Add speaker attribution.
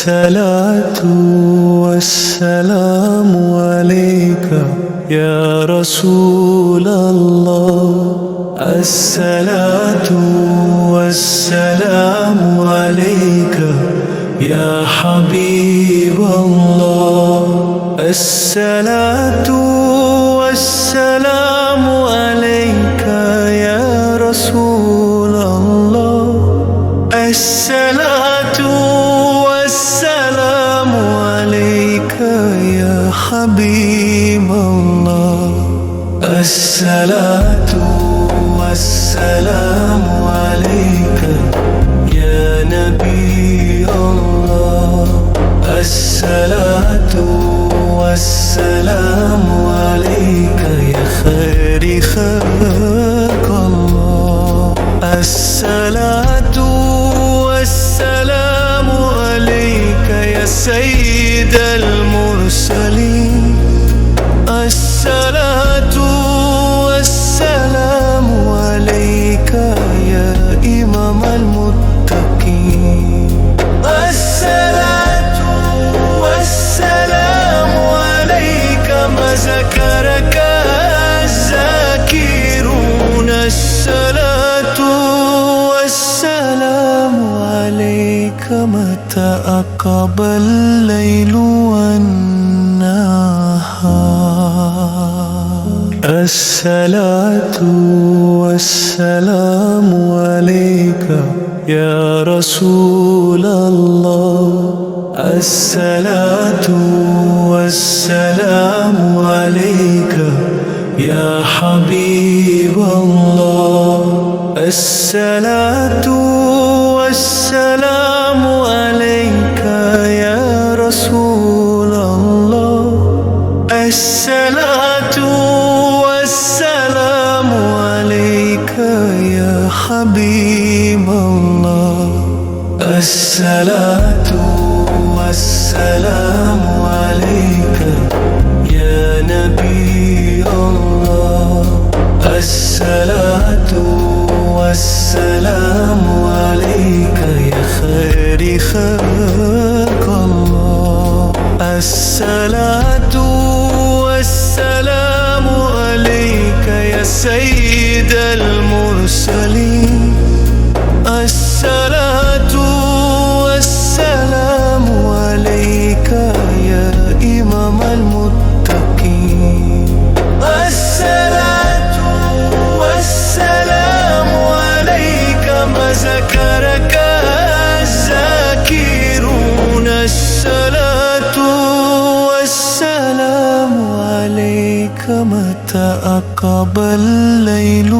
Speaker 1: الصلاة والسلام عليك يا رسول الله. الصلاة والسلام عليك يا حبيب الله. الصلاة والسلام عليك يا رسول الله. الصلاة والسلام عليك يا حبيب الله. الصلاة والسلام عليك يا نبي الله. الصلاة والسلام عليك يا خير خلق الله. الصلاة والسلام عليك يا سيد المرسلين. الصلاة والسلام عليك يا إمام المتقين. الصلاة والسلام عليك ما ذكرك الذاكرون. الصلاة والسلام عليك متى أقبل الليل والنهار. الصلاة والسلام عليك يا رسول الله. الصلاة والسلام عليك يا حبيب الله. الصلاة والسلام عليك يا رسول الله. الصلاة والسلام عليك يا حبيب الله. الصلاة والسلام عليك يا نبي الله. الصلاة والسلام عليك يا خير خلق الله. الصلاة والسلام عليك يا سيد المرسلين. الصلاة والسلام عليك يا إمام المتقين. الصلاة والسلام عليك ما ذكرك الذاكرون. الصلاة والسلام عليك متى أقبل الليل